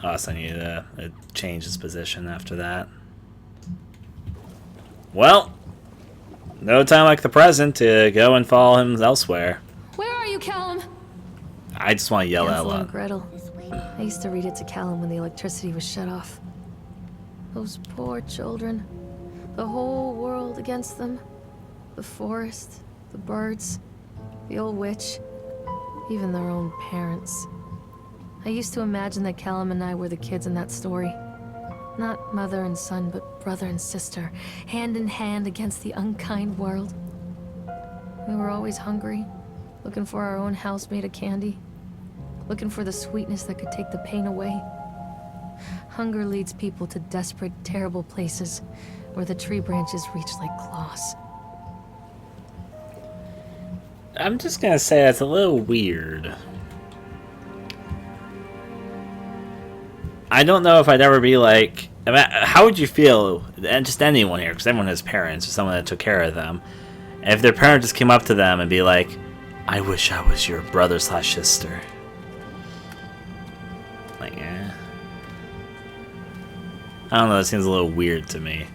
Oh, so I need to change his position after that. Well, no time like the present to go and follow him elsewhere. Where are you, Callum? I just want to yell that a Hansel and lot. Gretel. I used to read it to Callum when the electricity was shut off. Those poor children. The whole world against them. The forest, the birds, the old witch, even their own parents. I used to imagine that Callum and I were the kids in that story. Not mother and son, but brother and sister, hand in hand against the unkind world. We were always hungry, looking for our own house made of candy, looking for the sweetness that could take the pain away. Hunger leads people to desperate, terrible places where the tree branches reach like claws. I'm just gonna say that's a little weird. I don't know if I'd ever be like, I mean, how would you feel, and just anyone here, because everyone has parents or someone that took care of them, and if their parent just came up to them and be like, I wish I was your brother/sister. Like, eh. I don't know, that seems a little weird to me.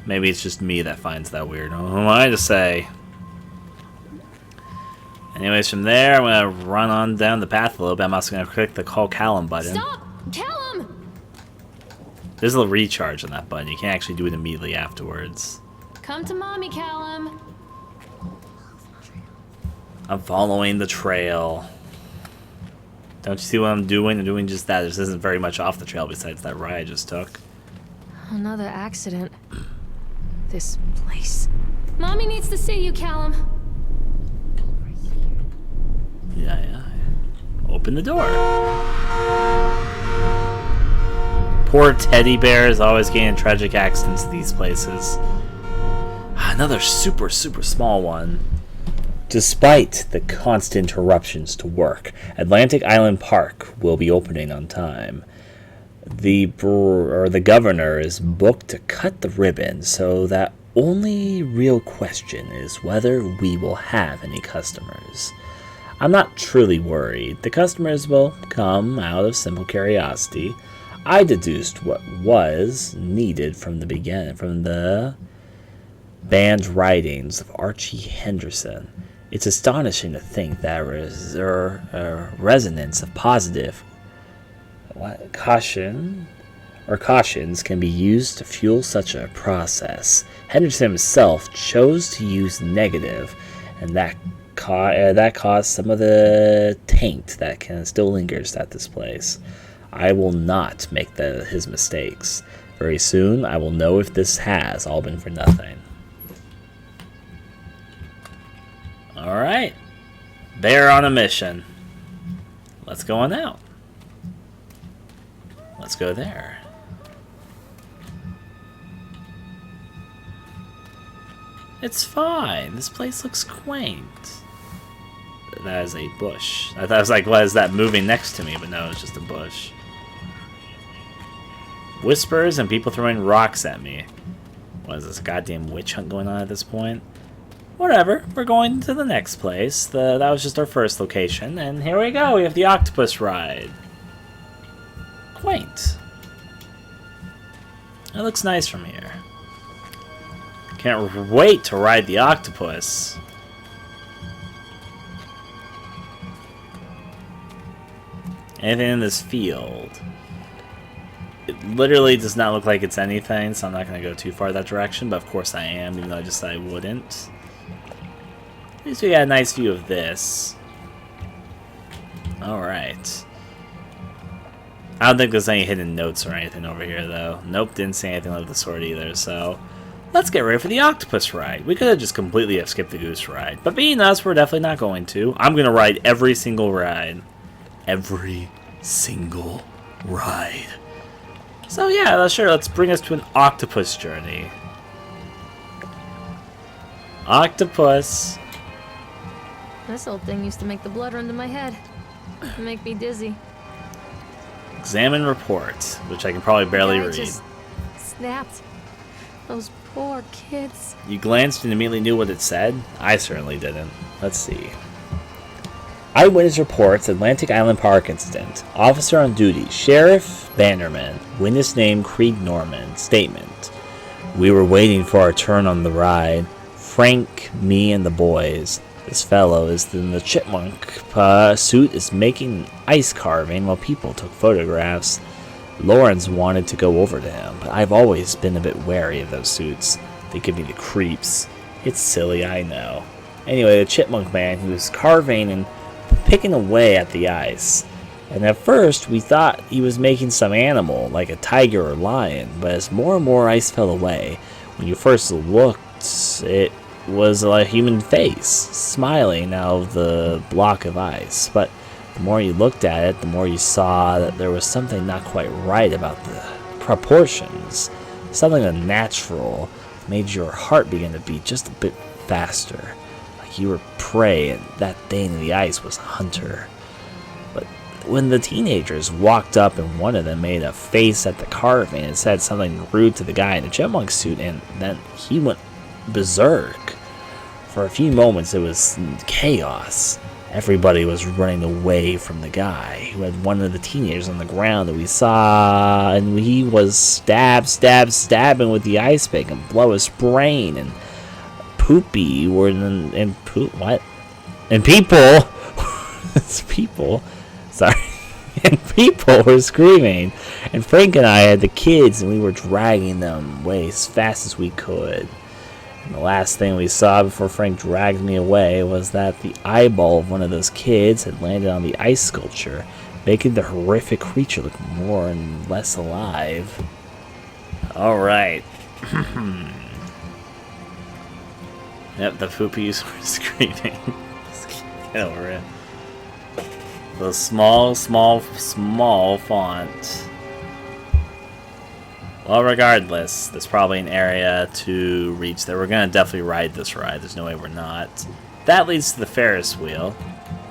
Maybe it's just me that finds that weird. Who am I to say? Anyways, from there, I'm going to run on down the path a little bit. I'm also going to click the Call Callum button. Stop! Callum! There's a little recharge on that button. You can't actually do it immediately afterwards. Come to mommy, Callum. I'm following the trail. Don't you see what I'm doing? I'm doing just that. There isn't very much off the trail besides that ride I just took. Another accident. This place. Mommy needs to see you, Callum. Yeah. Open the door. Poor teddy bears always getting in tragic accidents in these places. Another super small one. Despite the constant interruptions to work, Atlantic Island Park will be opening on time. The governor is booked to cut the ribbon, so that only real question is whether we will have any customers. I'm not truly worried. The customers will come out of simple curiosity. I deduced what was needed from the beginning, from the band writings of Archie Henderson. It's astonishing to think that resonance of positive cautions can be used to fuel such a process. Henderson himself chose to use negative, and that caused some of the taint that still lingers at this place. I will not make his mistakes. Very soon, I will know if this has all been for nothing. Alright. They're on a mission. Let's go on out. Let's go there. It's fine. This place looks quaint. That is a bush. I thought I was like, what is that moving next to me? But no, it's just a bush. Whispers and people throwing rocks at me. What is this goddamn witch hunt going on at this point? Whatever. We're going to the next place. That was just our first location. And here we go. We have the octopus ride. Quaint. It looks nice from here. Can't wait to ride the octopus. Anything in this field? It literally does not look like it's anything, so I'm not going to go too far that direction, but of course I am, even though I just said I wouldn't. At least we got a nice view of this. Alright. I don't think there's any hidden notes or anything over here, though. Nope, didn't see anything of the sort either, so... Let's get ready for the octopus ride. We could have just completely have skipped the goose ride, but being us, we're definitely not going to. I'm going to ride every single ride. Every single ride. So yeah, sure, let's bring us to an octopus journey. Octopus. This old thing used to make the blood run to my head. Make me dizzy. Examine report, which I can probably barely read. Just snapped. Those poor kids. You glanced and immediately knew what it said? I certainly didn't. Let's see. Eyewitness reports Atlantic Island Park incident. Officer on duty, Sheriff Bannerman. Witness name Creed Norman. Statement. We were waiting for our turn on the ride. Frank, me, and the boys. This fellow is in the Chipmunk suit is making ice carving while people took photographs. Lawrence wanted to go over to him, but I've always been a bit wary of those suits. They give me the creeps. It's silly, I know. Anyway, the Chipmunk man, he was carving and picking away at the ice. And at first, we thought he was making some animal, like a tiger or lion, but as more and more ice fell away, when you first looked, it was a human face, smiling out of the block of ice. But the more you looked at it, the more you saw that there was something not quite right about the proportions. Something unnatural made your heart begin to beat just a bit faster. Like you were prey and that thing in the ice was a hunter. But when the teenagers walked up and one of them made a face at the carving and said something rude to the guy in the Chipmunk suit, and then he went berserk. For a few moments it was chaos. Everybody was running away from the guy who had one of the teenagers on the ground that we saw, and he was stabbing with the ice pick and blow his brain, and poopy were and poop what? And people it's people. Sorry. And people were screaming. And Frank and I had the kids and we were dragging them away as fast as we could. And the last thing we saw before Frank dragged me away was that the eyeball of one of those kids had landed on the ice sculpture, making the horrific creature look more and less alive. Alright. Yep, the poopies were screaming. Get over it. The small font. Well, regardless, there's probably an area to reach there. We're going to definitely ride this ride. There's no way we're not. That leads to the Ferris wheel.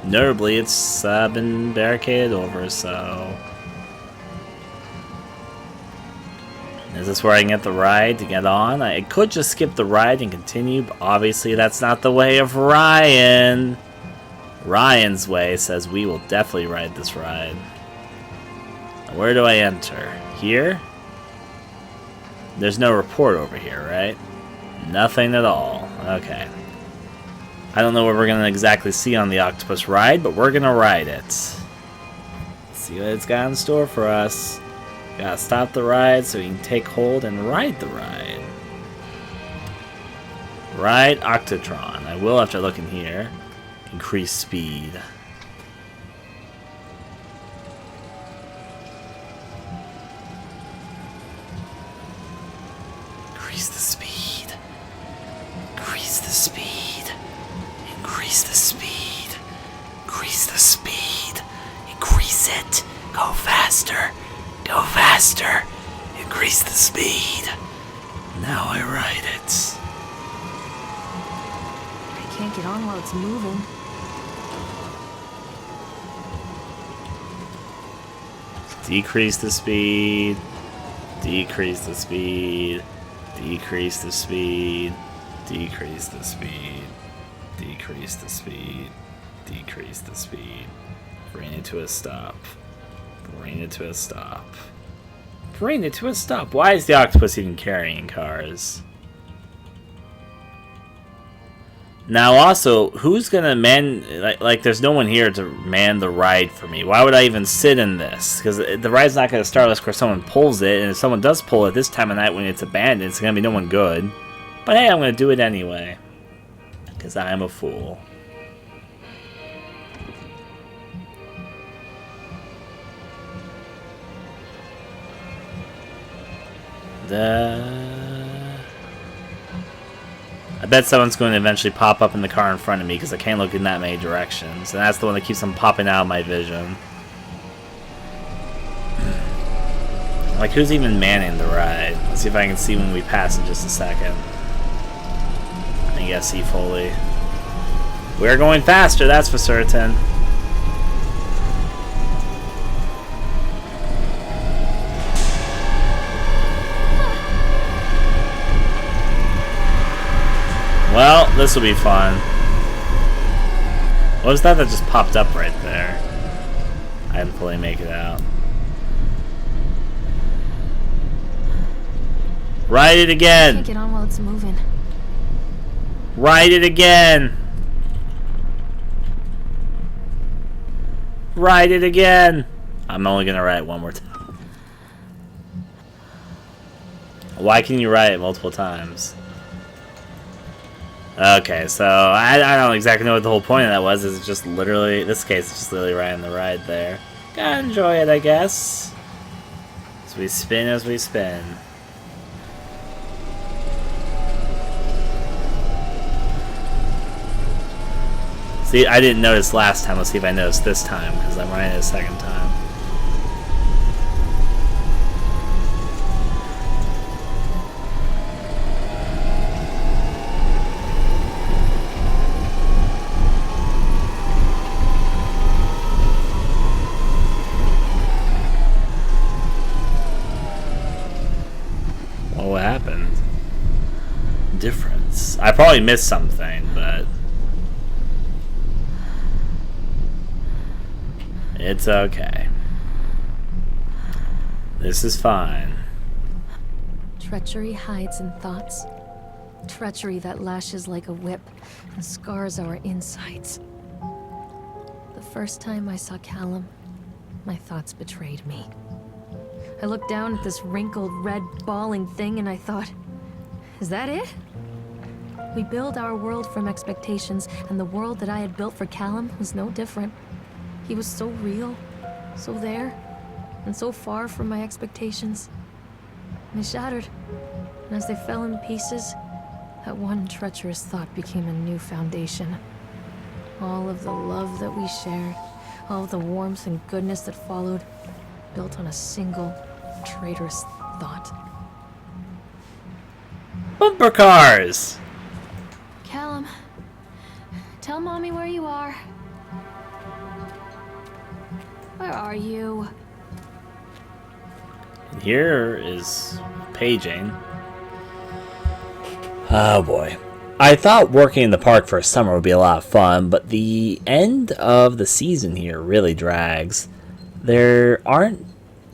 Notably, it's been barricaded over, so... Is this where I can get the ride to get on? I could just skip the ride and continue, but obviously that's not the way of Ryan. Ryan's way says we will definitely ride this ride. Where do I enter? Here? There's no report over here, right? Nothing at all. Okay. I don't know what we're going to exactly see on the octopus ride, but we're going to ride it. Let's see what it's got in store for us. Gotta stop the ride so we can take hold and ride the ride. Ride Octotron. I will after looking here. Increase speed. Increase the speed. Increase the speed. Increase the speed. Increase the speed. Increase it. Go faster. Go faster. Increase the speed. Now I ride it. I can't get on while it's moving. Decrease the speed. Decrease the speed. Decrease the speed. Decrease the speed. Decrease the speed. Decrease the speed. Bring it to a stop. Bring it to a stop. Bring it to a stop. Why is the octopus even carrying cars? Now also, who's gonna man... Like there's no one here to man the ride for me. Why would I even sit in this? Because the ride's not gonna start unless of course someone pulls it. And if someone does pull it this time of night when it's abandoned, it's gonna be no one good. But hey, I'm gonna do it anyway. Because I am a fool. I bet someone's going to eventually pop up in the car in front of me because I can't look in that many directions. And that's the one that keeps them popping out of my vision. Like, who's even manning the ride? Let's see if I can see when we pass in just a second. I guess see fully. We're going faster, that's for certain. Well, this will be fun. What was that just popped up right there? I didn't fully make it out. Write it again! Can't get on while it's moving. Write it again! Write it again! I'm only gonna write it one more time. Why can you write it multiple times? Okay, so I don't exactly know what the whole point of that was. It's just literally, in this case, it's just literally writing the ride there. Gotta enjoy it, I guess. As we spin, as we spin. See, I didn't notice last time. Let's see if I notice this time, because I'm writing it a second time. What happened? Difference. I probably missed something, but it's okay. This is fine. Treachery hides in thoughts. Treachery that lashes like a whip and scars our insides. The first time I saw Callum, my thoughts betrayed me. I looked down at this wrinkled, red, bawling thing and I thought, is that it? We build our world from expectations, and the world that I had built for Callum was no different. He was so real, so there, and so far from my expectations. And they shattered, and as they fell in pieces, that one treacherous thought became a new foundation. All of the love that we shared, all of the warmth and goodness that followed, built on a single, traitorous thought. Bumper cars! Callum, tell Mommy where you are. Where are you? Here is paging. Oh boy. I thought working in the park for a summer would be a lot of fun, but the end of the season here really drags. There aren't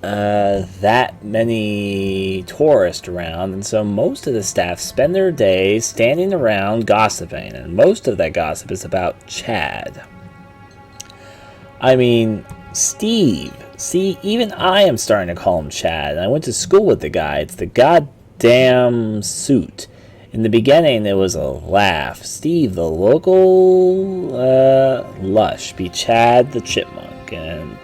that many tourists around, and so most of the staff spend their days standing around gossiping, and most of that gossip is about Chad. I mean, Steve. See, even I am starting to call him Chad, and I went to school with the guy. It's the goddamn suit. In the beginning, it was a laugh. Steve, the local lush, be Chad the Chipmunk, and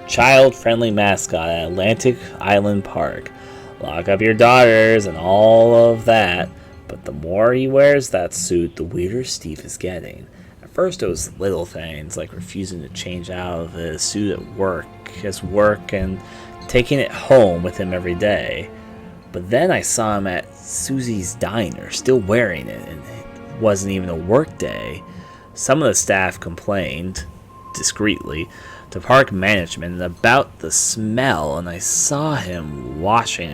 child-friendly mascot at Atlantic Island Park. Lock up your daughters and all of that. But the more he wears that suit, the weirder Steve is getting. At first, it was little things like refusing to change out of his suit at his work, and taking it home with him every day. But then I saw him at Susie's diner, still wearing it, and it wasn't even a work day. Some of the staff complained, discreetly, to park management about the smell, and I saw him walking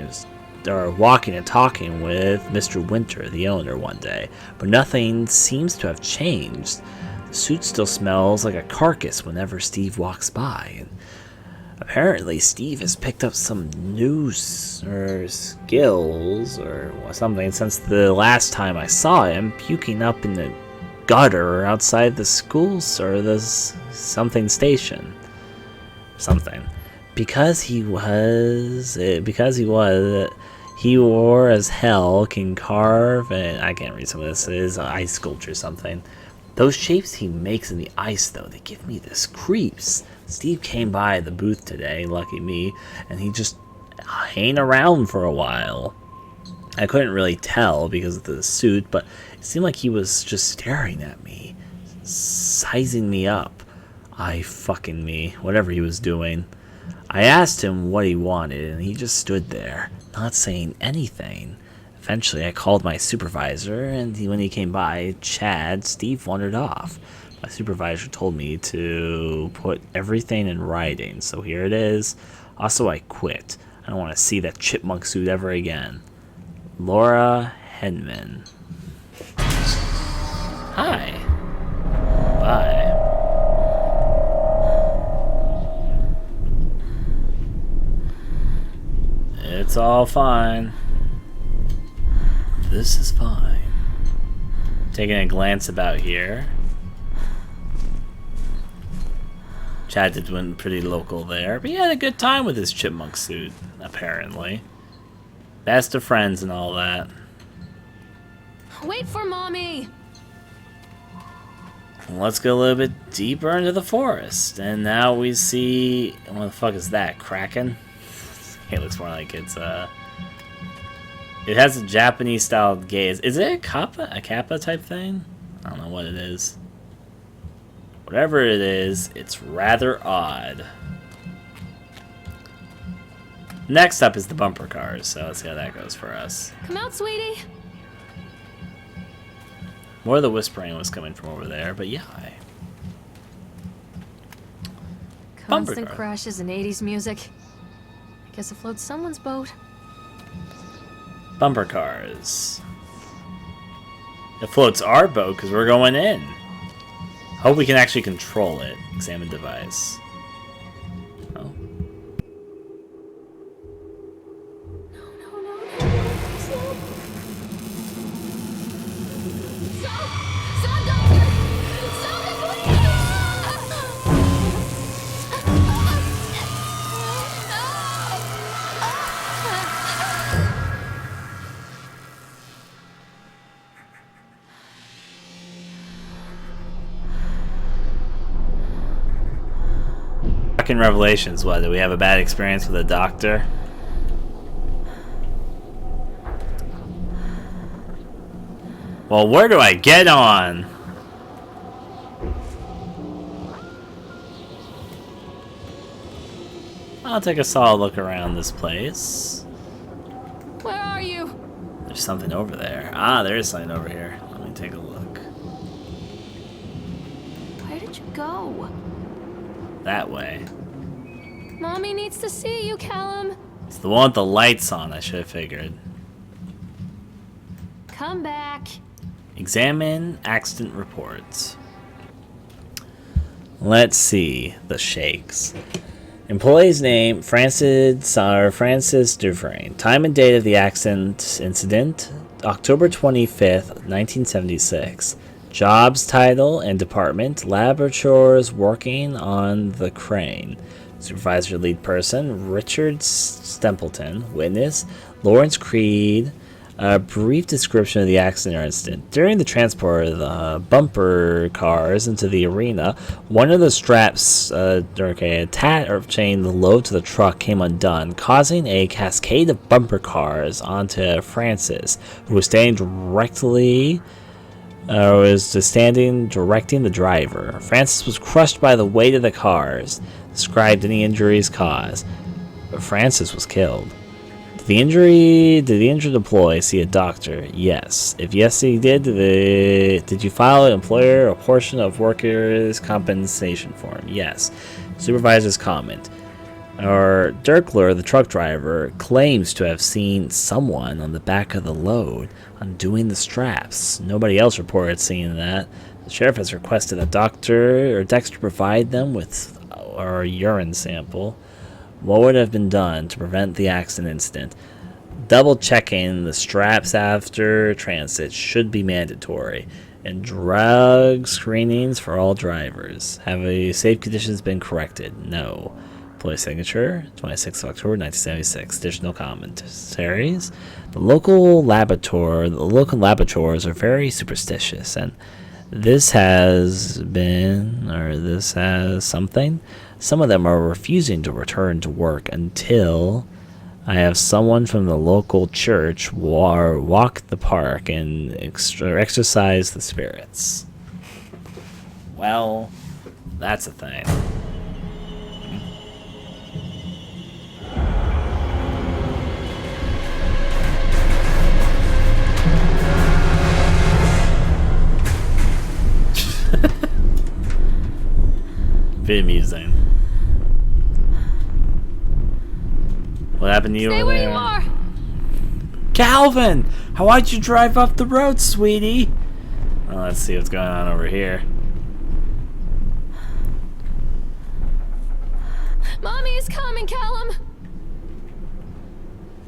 and talking with Mr. Winter, the owner, one day. But nothing seems to have changed. The suit still smells like a carcass whenever Steve walks by, and apparently Steve has picked up some new skills or something since the last time I saw him puking up in the gutter outside the schools or the something station. Something. Because he wore as hell, can carve, and I can't read some of this. It is ice sculpture or something. Those shapes he makes in the ice, though, they give me this creeps. Steve came by the booth today, lucky me, and he just hanged around for a while. I couldn't really tell because of the suit, but it seemed like he was just staring at me, sizing me up. Whatever he was doing. I asked him what he wanted, and he just stood there, not saying anything. Eventually, I called my supervisor, and when he came by, Steve wandered off. My supervisor told me to put everything in writing, so here it is. Also, I quit. I don't want to see that chipmunk suit ever again. Laura Henman. Hi. Bye. It's all fine. This is fine. Taking a glance about here. Chad did win pretty local there, but he had a good time with his chipmunk suit, apparently. Best of friends and all that. Wait for mommy! Let's go a little bit deeper into the forest. And now we see... What the fuck is that? Kraken? It looks more like it's it has a Japanese style gaze. Is it a kappa type thing? I don't know what it is. Whatever it is, it's rather odd. Next up is the bumper cars, so let's see how that goes for us. Come out, sweetie! More of the whispering was coming from over there, but yeah. Constant crashes and 80s music. I guess it floats someone's boat. Bumper cars. It floats our boat because we're going in. Hope we can actually control it. Examine device. Oh. Fucking Revelations, what? Did we have a bad experience with a doctor? Well, where do I get on? I'll take a solid look around this place. Where are you? There's something over there. Ah, there is something over here. Let me take a look. Where did you go? That way. Mommy needs to see you, Callum. It's the one with the lights on, I should have figured. Come back. Examine accident reports. Let's see the shakes. Employee's name, Francis Dufresne. Time and date of the incident, October 25th, 1976. Jobs title and department, laboratories working on the crane. Supervisor lead person, Richard Stempleton. Witness, Lawrence Creed. A brief description of the accident or incident. During the transport of the bumper cars into the arena, one of the straps, attached or chained the load to the truck came undone, causing a cascade of bumper cars onto Francis, who was standing directing the driver. Francis was crushed by the weight of the cars. Described any injuries caused. Francis was killed. Did the injured employee see a doctor? Yes. If yes, he did. Did you file an employer a portion of workers' compensation form? Yes. Supervisor's comment. Or Dirkler, the truck driver, claims to have seen someone on the back of the load undoing the straps. Nobody else reported seeing that. The sheriff has requested that Dexter provide them with a urine sample. What would have been done to prevent the accident incident? Double checking the straps after transit should be mandatory. And drug screenings for all drivers. Have the safe conditions been corrected? No. Employee signature, 26th of October 1976. Additional commentaries. The local laboratories are very superstitious, and this has something. Some of them are refusing to return to work until I have someone from the local church walk the park and exercise the spirits. Well, that's a thing. Bit amusing. What happened to you over there? Stay where you are! Calvin! Why'd you drive up the road, sweetie? Well, let's see what's going on over here. Mommy is coming, Callum!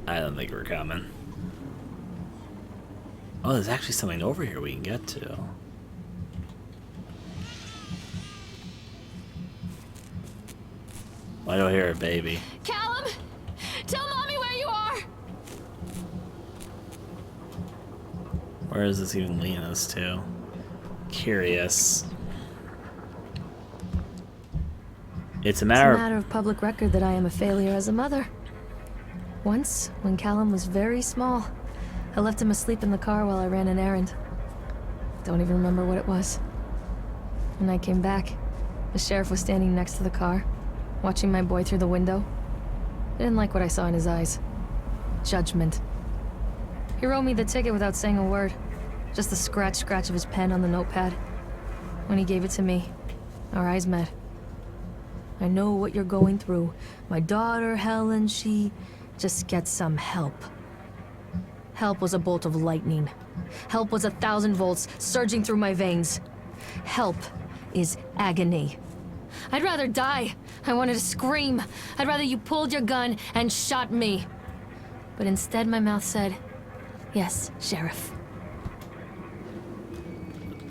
I don't think we're coming. Oh, there's actually something over here we can get to. Why do I hear a baby? Callum! Tell Mommy where you are! Where is this even leading us to? Curious. It's a matter of public record that I am a failure as a mother. Once, when Callum was very small, I left him asleep in the car while I ran an errand. Don't even remember what it was. When I came back, the sheriff was standing next to the car, watching my boy through the window. I didn't like what I saw in his eyes. Judgment. He wrote me the ticket without saying a word. Just the scratch of his pen on the notepad. When he gave it to me, our eyes met. I know what you're going through. My daughter, Helen, she just gets some help. Help was a bolt of lightning. Help was 1,000 volts surging through my veins. Help is agony. I'd rather die. I wanted to scream. I'd rather you pulled your gun and shot me. But instead my mouth said, yes, Sheriff.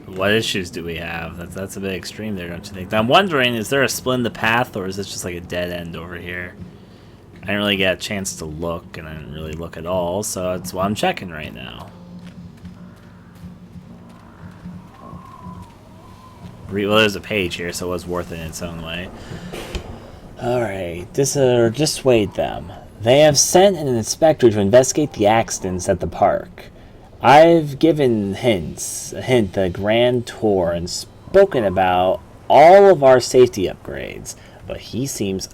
What issues do we have? That's a bit extreme there, don't you think? I'm wondering, is there a split in the path, or is this just like a dead end over here? I didn't really get a chance to look, and I didn't really look at all, so that's why I'm checking right now. Well, there's a page here, so it was worth it in its own way. Alright, dissuade them. They have sent an inspector to investigate the accidents at the park. I've given a hint the grand tour, and spoken about all of our safety upgrades, but he seems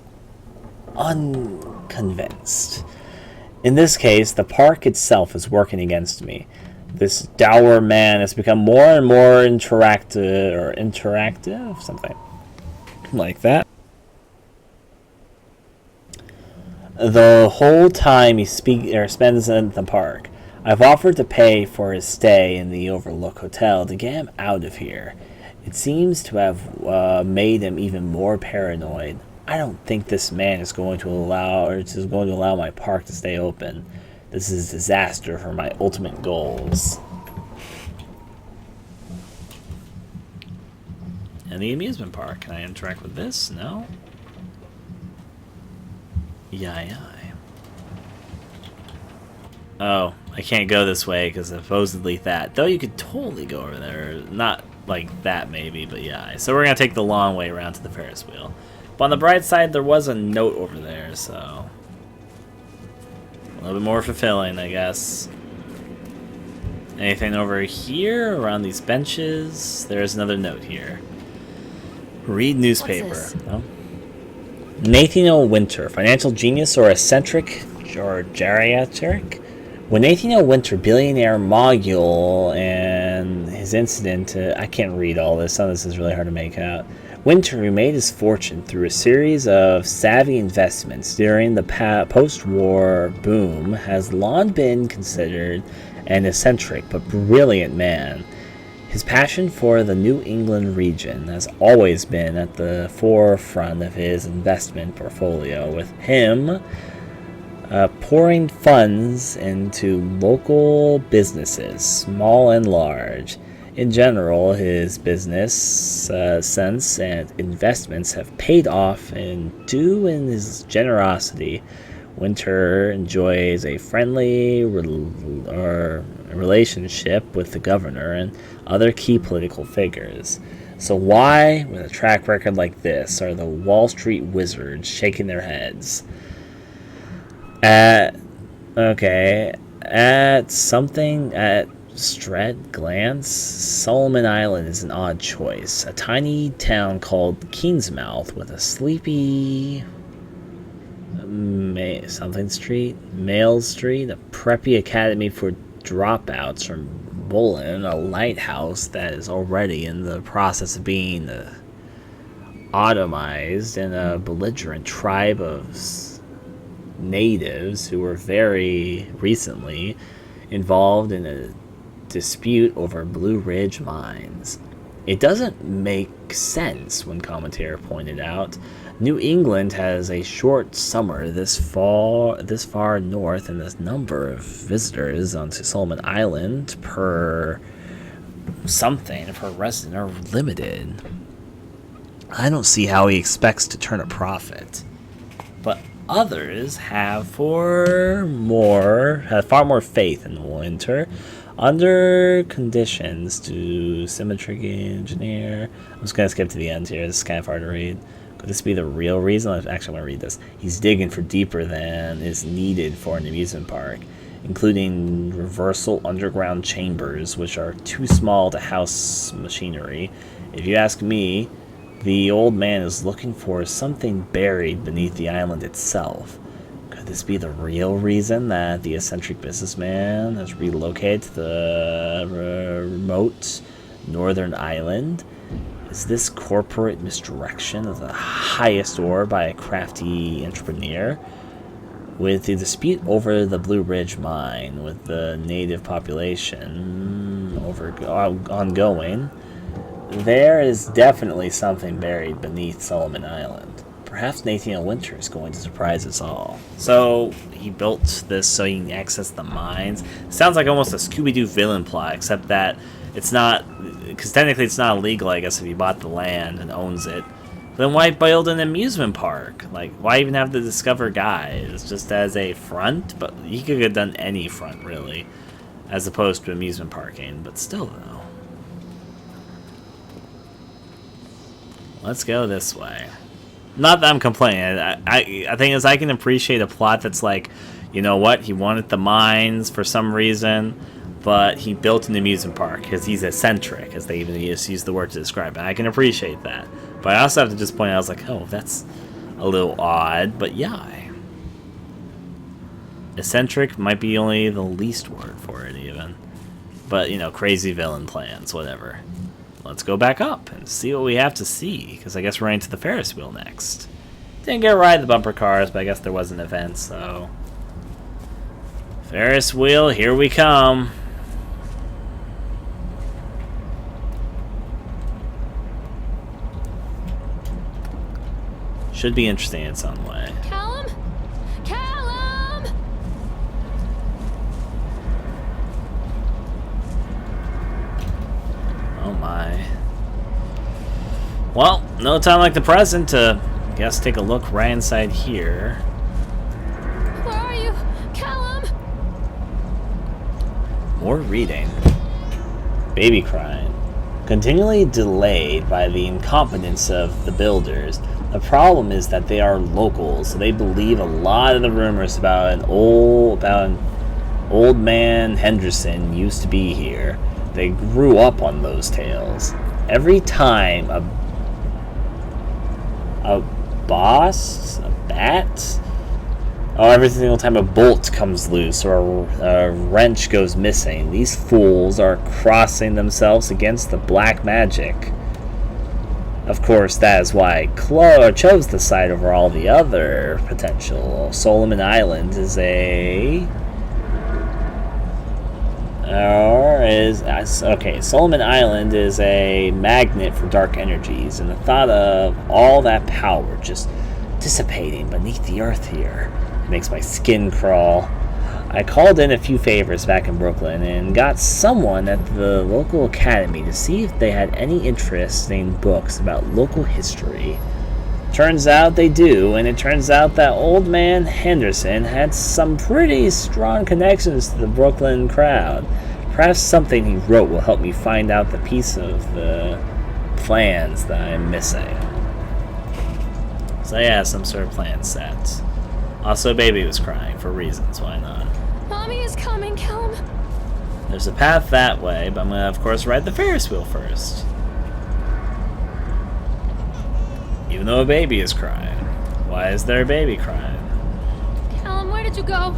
unconvinced. In this case, the park itself is working against me. This dour man has become more and more interactive, something like that. The whole time he spends in the park. I've offered to pay for his stay in the Overlook Hotel to get him out of here. It seems to have made him even more paranoid. I don't think this man is going to allow my park to stay open. This is a disaster for my ultimate goals. And the amusement park. Can I interact with this? No? Yeah. Oh, I can't go this way because supposedly that. Though you could totally go over there. Not like that maybe, but yeah. So we're going to take the long way around to the Ferris wheel. But on the bright side, there was a note over there, so a little bit more fulfilling, I guess. Anything over here around these benches? There's another note here. Read newspaper. No? Nathaniel Winter, financial genius or eccentric or geriatric? When Nathaniel Winter, billionaire mogul, and his incident, I can't read all this. Some of this is really hard to make out. Winter, who made his fortune through a series of savvy investments during the post-war boom, has long been considered an eccentric but brilliant man. His passion for the New England region has always been at the forefront of his investment portfolio, with him pouring funds into local businesses, small and large. In general, his business sense and investments have paid off, and due in his generosity, Winter enjoys a friendly relationship with the governor and other key political figures. So why, with a track record like this, are the Wall Street wizards shaking their heads? At Strett glance, Solomon Island is an odd choice. A tiny town called Kingsmouth with a sleepy Mail Street, a preppy academy for dropouts from Bolin, a lighthouse that is already in the process of being automized, and a belligerent tribe of natives who were very recently involved in a dispute over Blue Ridge mines. It doesn't make sense, one commentator pointed out. New England has a short summer this far north, and the number of visitors onto Solomon Island per resident are limited. I don't see how he expects to turn a profit. But others have far more faith in the winter. Under conditions to symmetric engineer. I'm just going to skip to the end here. This is kind of hard to read. Could this be the real reason? I actually want to read this. He's digging for deeper than is needed for an amusement park, including reversal underground chambers, which are too small to house machinery. If you ask me, the old man is looking for something buried beneath the island itself. Could this be the real reason that the eccentric businessman has relocated to the remote northern island? Is this corporate misdirection of the highest order by a crafty entrepreneur? With the dispute over the Blue Ridge mine with the native population ongoing, there is definitely something buried beneath Solomon Island. Perhaps Nathaniel Winter is going to surprise us all. So, he built this so he can access the mines. Sounds like almost a Scooby-Doo villain plot, except that it's not, because technically it's not illegal, I guess, if he bought the land and owns it. Then why build an amusement park? Like, why even have the Discover guys? Just as a front? But he could have done any front, really, as opposed to amusement parking. But still, though. Let's go this way. Not that I'm complaining. I think as I can appreciate a plot that's like, you know what, he wanted the mines for some reason, but he built an amusement park because he's eccentric, as they even use the word to describe it. I can appreciate that. But I also have to just point out, I was like, oh, that's a little odd, but yeah. Eccentric might be only the least word for it, even. But, you know, crazy villain plans, whatever. Let's go back up and see what we have to see, because I guess we're into the Ferris wheel next. Didn't get to ride the bumper cars, but I guess there was an event, so... Ferris wheel, here we come. Should be interesting in some way. Callum? Callum! Oh my. Well, no time like the present to, I guess, take a look right inside here. Where are you? Callum! More reading. Baby crying. Continually delayed by the incompetence of the builders. The problem is that they are locals, so they believe a lot of the rumors about an old man Henderson used to be here. They grew up on those tales. Every time a bat? Oh, every single time a bolt comes loose or a wrench goes missing, these fools are crossing themselves against the black magic. Of course, that is why I chose the site over all the other potential. Solomon Island is Solomon Island is a magnet for dark energies, and the thought of all that power just dissipating beneath the earth here makes my skin crawl. I called in a few favors back in Brooklyn and got someone at the local academy to see if they had any interesting books about local history. Turns out they do, and it turns out that old man Henderson had some pretty strong connections to the Brooklyn crowd. Perhaps something he wrote will help me find out the piece of the plans that I'm missing. So yeah, some sort of plan set. Also, baby was crying for reasons, why not? Mommy is coming, Callum. There's a path that way, but I'm gonna, of course, ride the Ferris wheel first. Even though a baby is crying. Why is there a baby crying? Callum, where did you go?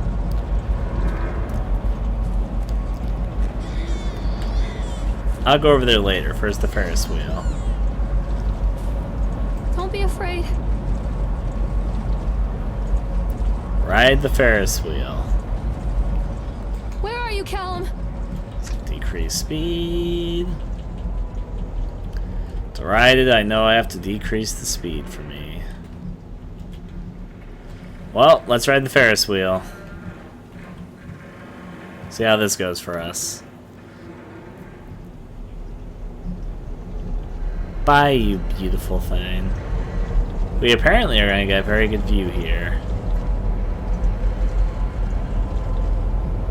I'll go over there later. First, the Ferris wheel. Don't be afraid. Ride the Ferris wheel. Where are you, Callum? Decrease speed. To ride it, I know I have to decrease the speed for me. Well, let's ride the Ferris wheel. See how this goes for us. Bye, you beautiful thing. We apparently are going to get a very good view here.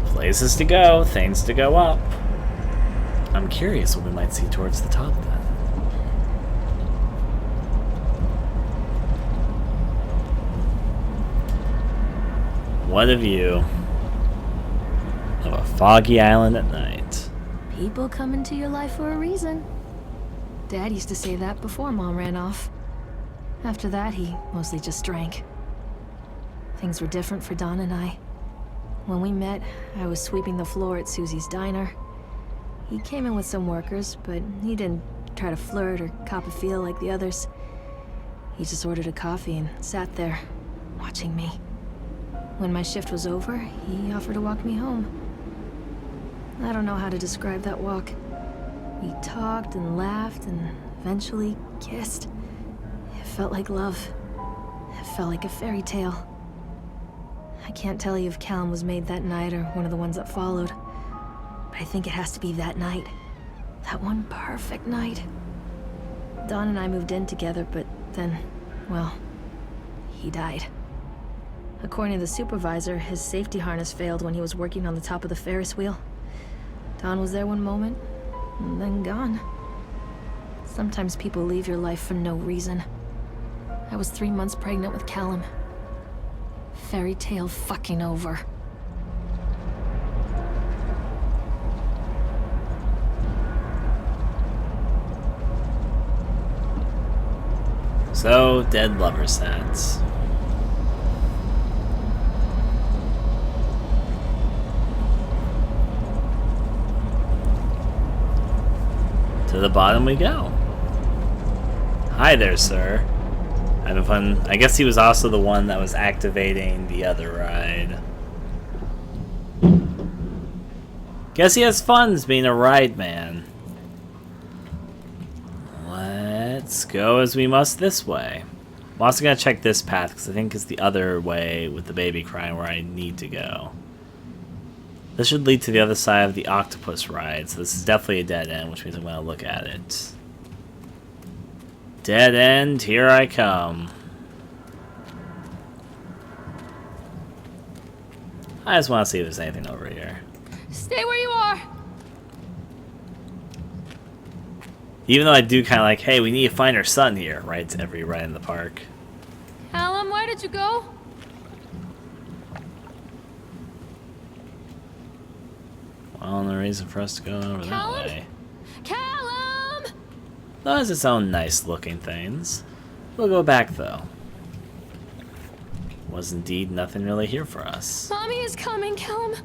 Places to go, things to go up. I'm curious what we might see towards the top then. What a view of a foggy island at night. People come into your life for a reason. Dad used to say that before Mom ran off. After that, he mostly just drank. Things were different for Don and I. When we met, I was sweeping the floor at Susie's diner. He came in with some workers, but he didn't try to flirt or cop a feel like the others. He just ordered a coffee and sat there, watching me. When my shift was over, he offered to walk me home. I don't know how to describe that walk. We talked and laughed and eventually kissed. It felt like love. It felt like a fairy tale. I can't tell you if Callum was made that night or one of the ones that followed. But I think it has to be that night. That one perfect night. Don and I moved in together, but then, well, he died. According to the supervisor, his safety harness failed when he was working on the top of the Ferris wheel. Don was there one moment, and then gone. Sometimes people leave your life for no reason. I was 3 months pregnant with Callum. Fairy tale fucking over. So, dead lover stats. To the bottom we go. Hi there, sir. Having fun. I guess he was also the one that was activating the other ride. Guess he has fun being a ride man. Let's go as we must this way. I'm also going to check this path because I think it's the other way with the baby crying where I need to go. This should lead to the other side of the octopus ride, so this is definitely a dead end, which means I'm going to look at it. Dead end, here I come. I just want to see if there's anything over here. Stay where you are! Even though I do kind of like, hey, we need to find our son here, right? To every ride in the park. Callum, where did you go? Well, no reason for us to go over Callum? that way. Callum! That has its own nice looking things. We'll go back though. Was indeed nothing really here for us. Mommy is coming, Callum.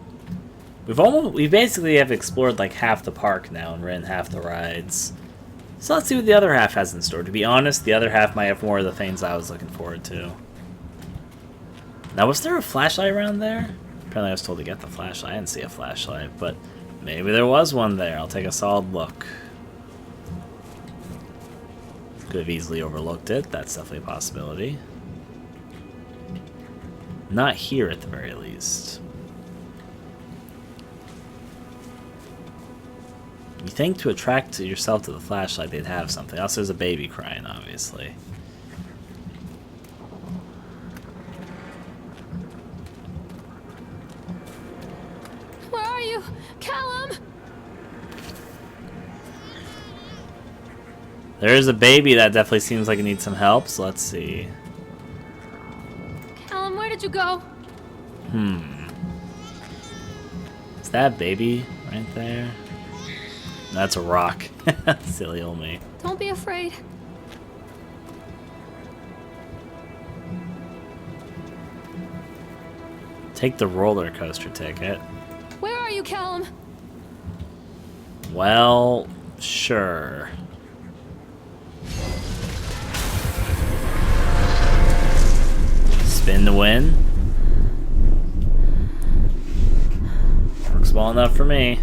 We basically have explored like half the park now and ridden half the rides. So let's see what the other half has in store. To be honest, the other half might have more of the things I was looking forward to. Now, was there a flashlight around there? Apparently I was told to get the flashlight. I didn't see a flashlight, but maybe there was one there. I'll take a solid look. Could have easily overlooked it. That's definitely a possibility. Not here at the very least. You think to attract yourself to the flashlight they'd have something. Also, there's a baby crying, obviously. Where are you? Callum! There's a baby that definitely seems like it needs some help, so let's see. Callum, where did you go? Is that baby right there? That's a rock. Silly old me. Don't be afraid. Take the roller coaster ticket. Where are you, Callum? Well, sure. Spin to win. Works well enough for me.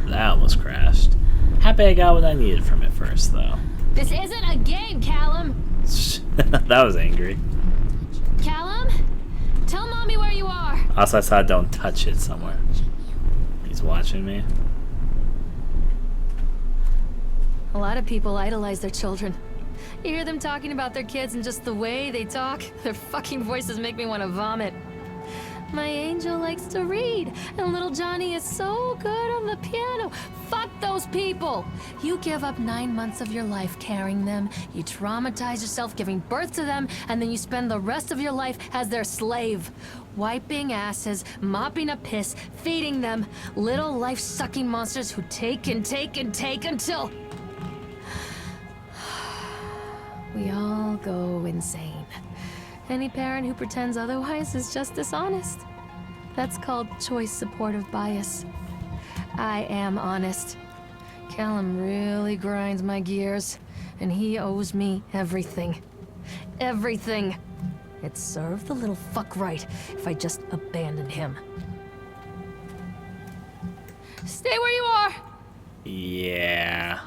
That almost crashed. Happy I got what I needed from it first, though. This isn't a game, Callum. That was angry. Callum? Tell Mommy where you are. Also, I saw don't touch it somewhere. He's watching me. A lot of people idolize their children. You hear them talking about their kids and just the way they talk, their fucking voices make me want to vomit. My angel likes to read, and little Johnny is so good on the piano. Fuck those people! You give up 9 months of your life carrying them, you traumatize yourself giving birth to them, and then you spend the rest of your life as their slave. Wiping asses, mopping up piss, feeding them. Little life-sucking monsters who take and take and take until... we all go insane. Any parent who pretends otherwise is just dishonest. That's called choice supportive bias. I am honest. Callum really grinds my gears, and he owes me everything. Everything. It served the little fuck right if I just abandoned him. Stay where you are! Yeah.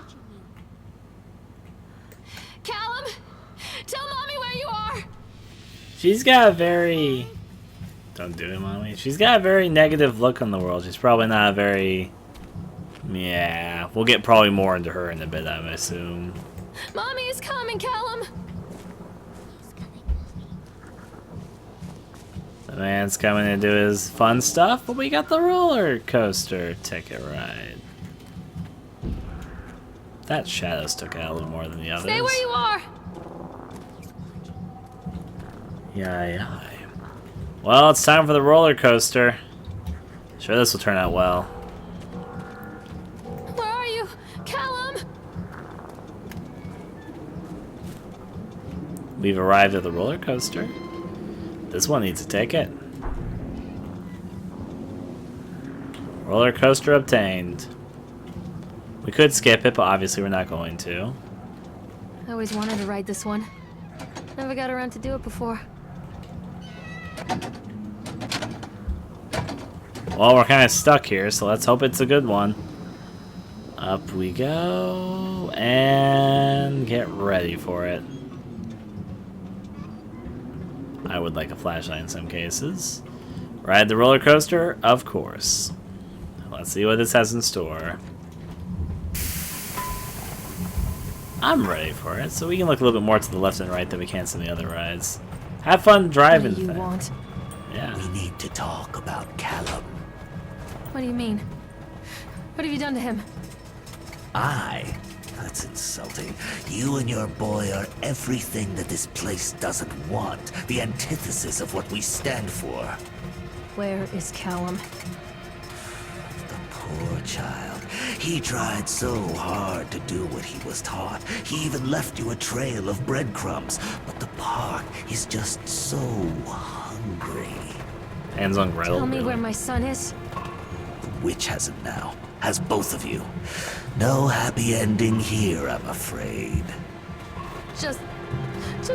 Callum! Tell Mommy where you are! She's got a very... Don't do it, Mommy. She's got a very negative look on the world. She's probably not a very... Yeah. We'll get probably more into her in a bit, I assume. Mommy is coming, Callum! The man's coming to do his fun stuff, but we got the roller coaster ticket ride. That shadow stuck out a little more than the others. Stay where you are! Yeah. Well, it's time for the roller coaster. Sure, this will turn out well. Where are you? Callum! We've arrived at the roller coaster. This one needs a ticket. Roller coaster obtained. We could skip it, but obviously we're not going to. I always wanted to ride this one. Never got around to do it before. Well, we're kind of stuck here, so let's hope it's a good one. Up we go, and get ready for it. I would like a flashlight in some cases. Ride the roller coaster, of course. Let's see what this has in store. I'm ready for it, so we can look a little bit more to the left and right than we can some of the other rides. Have fun driving. What do you want? Yeah. We need to talk about Callum. What do you mean? What have you done to him? That's insulting. You and your boy are everything that this place doesn't want. The antithesis of what we stand for. Where is Callum? The poor child. He tried so hard to do what he was taught. He even left you a trail of breadcrumbs. But the park is just so hungry. Hands on Gretel. Tell me really. where my son is. The witch has him now. Has both of you. No happy ending here, I'm afraid. Just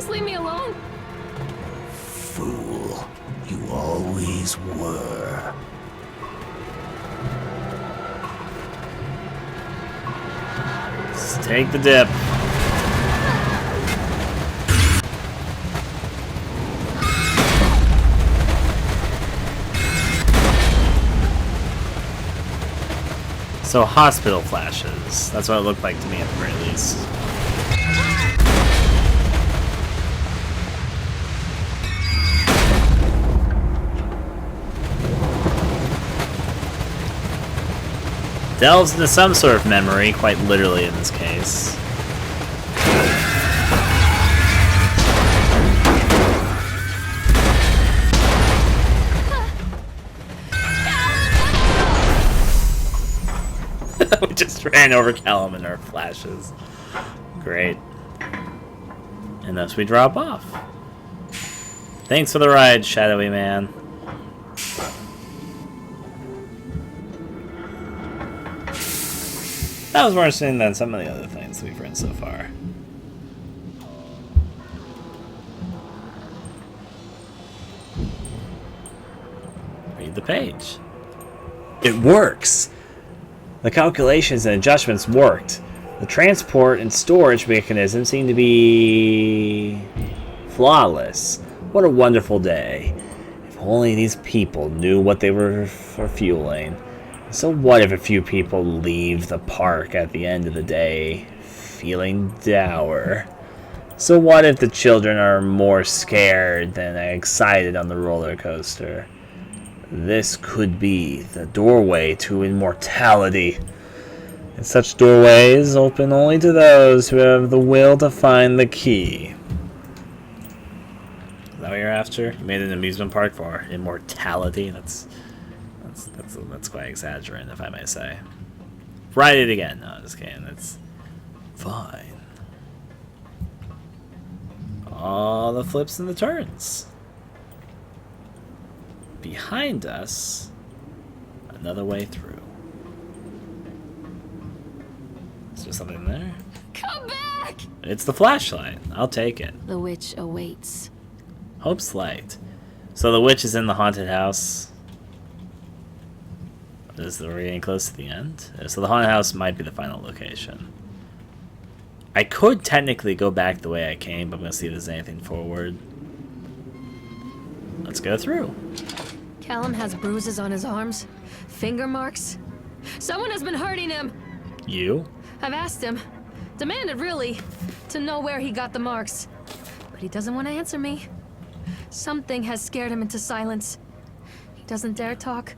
leave me alone. Fool. You always were. Let's take the dip. So hospital flashes. That's what it looked like to me at the very least. Delves into some sort of memory, quite literally in this case. We just ran over Callum in our flashes. Great. And thus we drop off. Thanks for the ride, shadowy man. That was more interesting than some of the other things we've read so far. Read the page. It works! The calculations and adjustments worked. The transport and storage mechanism seemed to be flawless. What a wonderful day. If only these people knew what they were fueling. So what if a few people leave the park at the end of the day feeling dour? So what if the children are more scared than excited on the roller coaster? This could be the doorway to immortality. And such doorways open only to those who have the will to find the key. Is that what you're after? You made an amusement park for immortality? That's quite exaggerating, if I may say. Write it again. No, just kidding. It's fine. All the flips and the turns. Behind us, another way through. Is there something there? Come back! It's the flashlight. I'll take it. The witch awaits. Hope's light. So the witch is in the haunted house. We're getting close to the end. So the haunted house might be the final location. I could technically go back the way I came, but I'm going to see if there's anything forward. Let's go through. Callum has bruises on his arms, finger marks. Someone has been hurting him. You? I've asked him, demanded really, to know where he got the marks. But he doesn't want to answer me. Something has scared him into silence. He doesn't dare talk.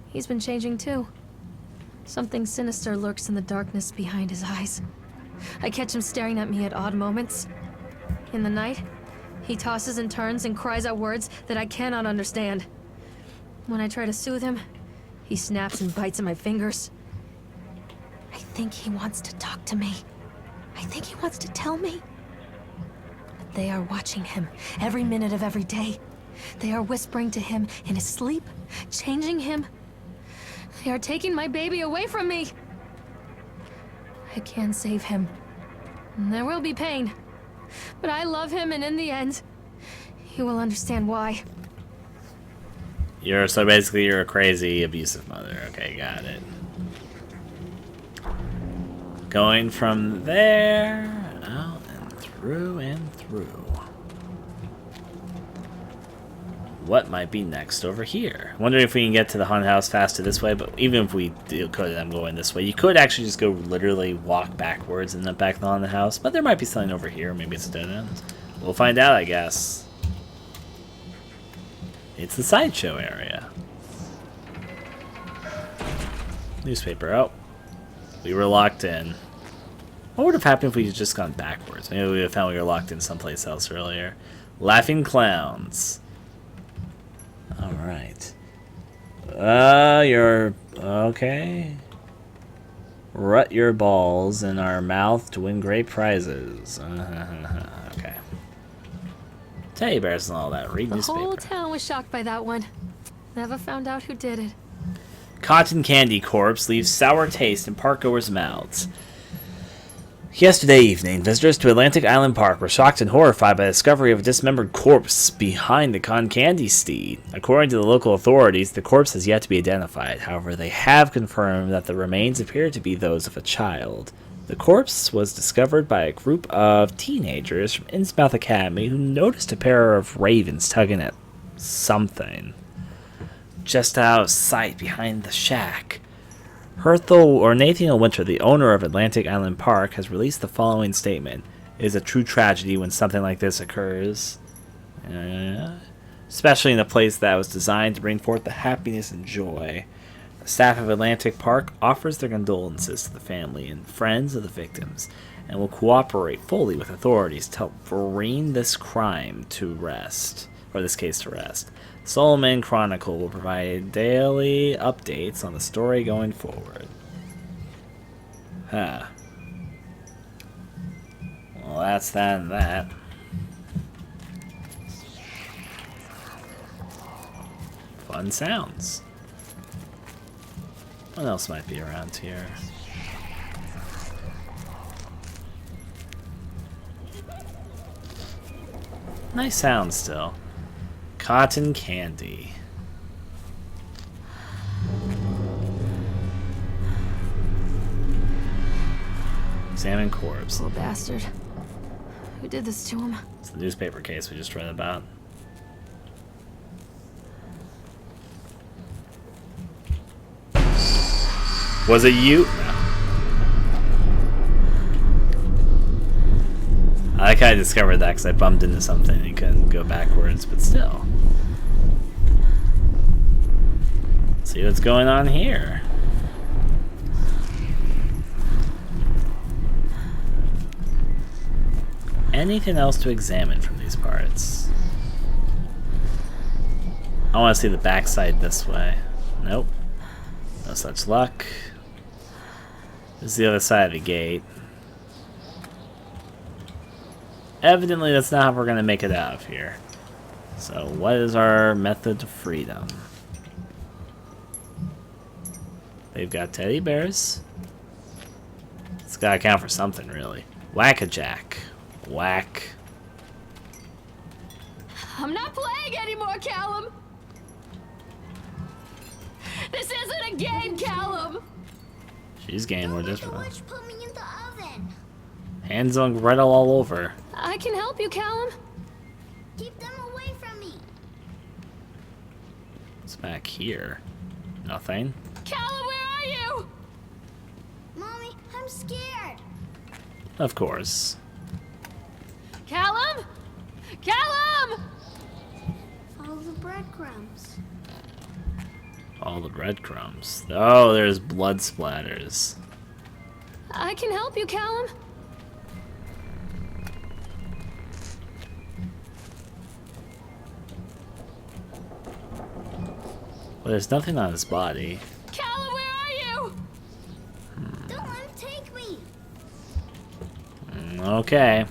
He's been changing too. Something sinister lurks in the darkness behind his eyes. I catch him staring at me at odd moments. In the night, he tosses and turns and cries out words that I cannot understand. When I try to soothe him, he snaps and bites at my fingers. I think he wants to talk to me. I think he wants to tell me. But they are watching him every minute of every day. They are whispering to him in his sleep, changing him. They are taking my baby away from me. I can save him. There will be pain. But I love him, and in the end, he will understand why. So basically you're a crazy, abusive mother. Okay, got it. Going from there, out and through and through. What might be next over here? Wondering if we can get to the haunted house faster this way, but even if we could, I'm going this way. You could actually just go literally walk backwards and then back to the haunted house, but there might be something over here. Maybe it's a dead end. We'll find out, I guess. It's the Sideshow area. Newspaper. Oh. We were locked in. What would have happened if we had just gone backwards? Maybe we would have found we were locked in someplace else earlier. Laughing clowns. Alright. You're... okay. Rut your balls in our mouth to win great prizes. Okay. Teddy bears and all that. Read newspaper. The whole town was shocked by that one. Never found out who did it. Cotton candy corpse leaves sour taste in parkgoers' mouths. Yesterday evening, visitors to Atlantic Island Park were shocked and horrified by the discovery of a dismembered corpse behind the cotton candy steed. According to the local authorities, the corpse has yet to be identified. However, they have confirmed that the remains appear to be those of a child. The corpse was discovered by a group of teenagers from Innsmouth Academy who noticed a pair of ravens tugging at something just out of sight behind the shack. Nathaniel Winter, the owner of Atlantic Island Park, has released the following statement. It is a true tragedy when something like this occurs. Especially in a place that was designed to bring forth the happiness and joy. The staff of Atlantic Park offers their condolences to the family and friends of the victims and will cooperate fully with authorities to help bring this crime to rest, or this case to rest. Solomon Chronicle will provide daily updates on the story going forward. Huh. Well, that's that and that. Fun sounds. What else might be around here? Nice sound still. Cotton candy. Examine corpse. Little bastard. Who did this to him? It's the newspaper case we just read about. Was it you? I like how I discovered that because I bumped into something and couldn't go backwards, but still. Let's see what's going on here. Anything else to examine from these parts? I want to see the backside this way. Nope. No such luck. This is the other side of the gate. Evidently, that's not how we're going to make it out of here. So, what is our method to freedom? They've got teddy bears. It's got to count for something, really. Whack-a-jack. Whack. I'm not playing anymore, Callum. This isn't a game, Callum. She's getting more The difficult. witch put me in the oven. Hands on Gretel all over. I can help you, Callum. Keep them away from me. What's back here? Nothing. Callum, where are you? Mommy, I'm scared. Of course. Callum? Callum! Follow the breadcrumbs. All the breadcrumbs. Oh, there's blood splatters. I can help you, Callum. Well, there's nothing on his body. Callum, where are you? Don't let him take me. Okay.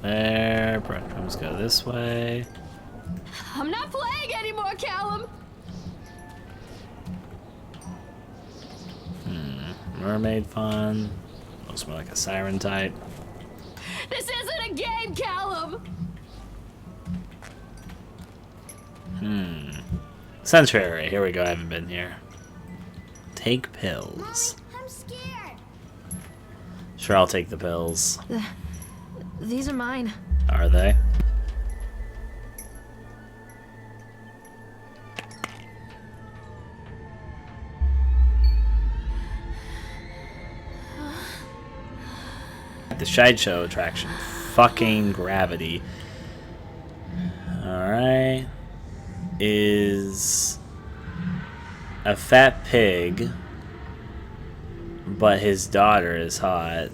There, breadcrumbs go this way. I'm not playing anymore, Callum. Mermaid fun. Looks more like a siren type. This isn't a game, Callum. Sanctuary. Here we go. I haven't been here. Take pills. Mommy, I'm scared. Sure, I'll take the pills. These are mine. Are they? The Sideshow attraction. Fucking gravity. Alright. Is a fat pig, but his daughter is hot.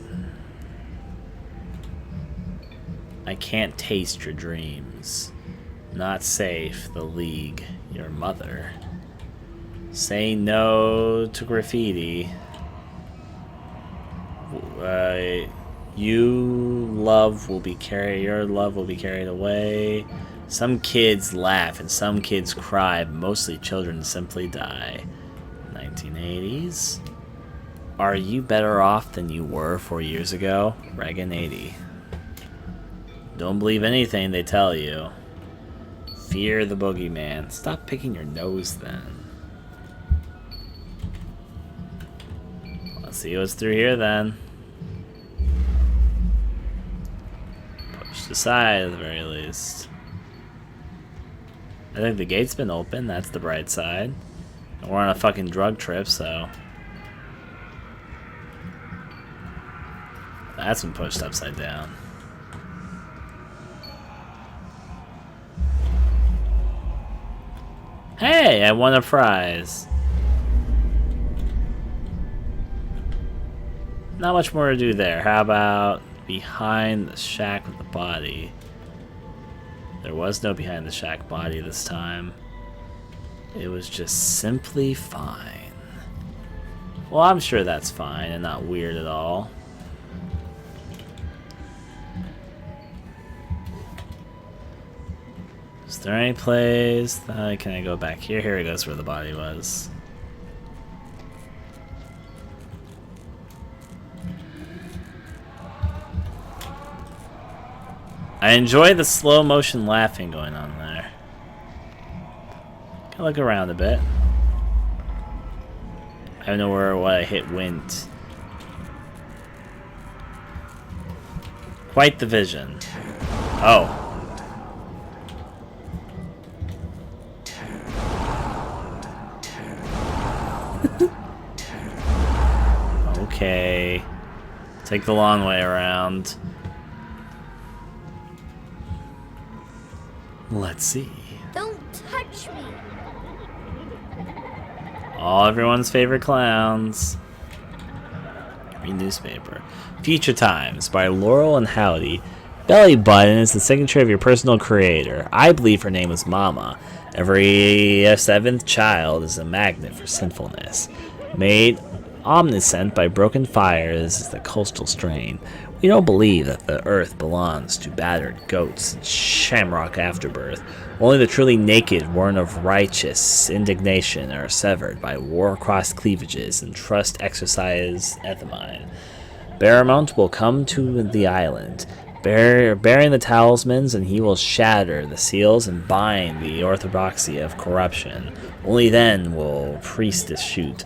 I can't taste your dreams. Not safe. The League. Your mother. Say no to graffiti. Your love will be carried away. Some kids laugh and some kids cry. Mostly children simply die. 1980s. Are you better off than you were 4 years ago? Reagan 80. Don't believe anything they tell you. Fear the Bogeyman. Stop picking your nose then. Let's see what's through here then. Pushed aside at the very least. I think the gate's been open, that's the bright side. And we're on a fucking drug trip, so... That's been pushed upside down. Hey, I won a prize. Not much more to do there. How about behind the shack with the body? There was no behind the shack body this time. It was just simply fine. Well, I'm sure that's fine and not weird at all. Is there any place? Can I go back here? Here it goes where the body was. I enjoy the slow motion laughing going on there. Can look around a bit. I don't know where what I hit went. Quite the vision. Oh. Okay. Take the long way around. Let's see. Don't touch me. All everyone's favorite clowns. Read newspaper. Future Times by Laurel and Howdy. Belly button is the signature of your personal creator. I believe her name was Mama. Every seventh child is a magnet for sinfulness. Made omniscient by broken fires is the coastal strain. We don't believe that the earth belongs to battered goats and shamrock afterbirth. Only the truly naked, born of righteous indignation, are severed by war-crossed cleavages and trust exercise ethemine. Baramount will come to the island, bearing the talismans, and he will shatter the seals and bind the orthodoxy of corruption. Only then will priestess shoot.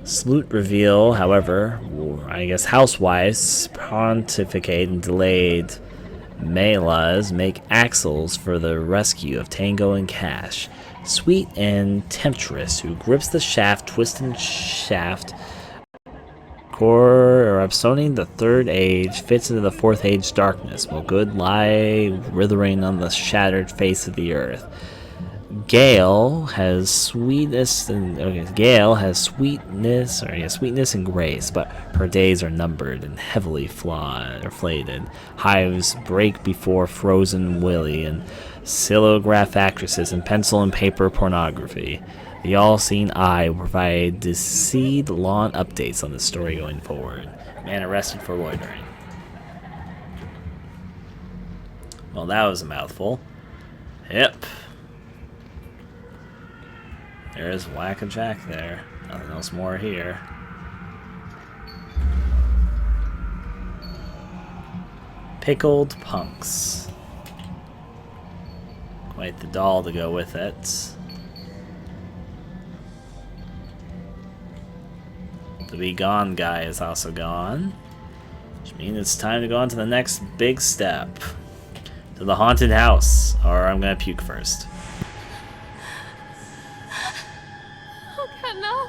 Salute reveal, however, I guess housewives pontificate and delayed melas make axles for the rescue of Tango and Cash. Sweet and temptress, who grips the shaft, twisting shaft, or absoning the third age, fits into the fourth age darkness, will good lie withering on the shattered face of the earth. Gale has sweetness and sweetness and grace, but her days are numbered and heavily flawed or flayed. Hives break before frozen Willy and silograph actresses and pencil and paper pornography. The all-seeing eye will provide deceived lawn updates on the story going forward. Man arrested for loitering. Well, that was a mouthful. Yep. There's Whack-a-Jack there. Nothing else more here. Pickled punks. Quite the doll to go with it. The Be Gone guy is also gone. Which means it's time to go on to the next big step. To the haunted house. Or I'm gonna puke first. Oh God, no!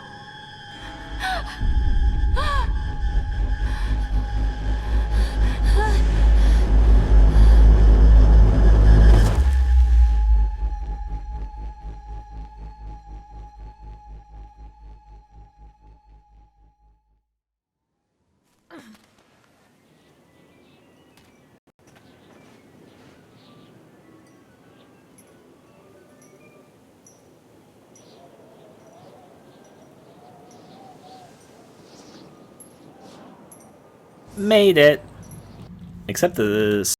Made it. Except the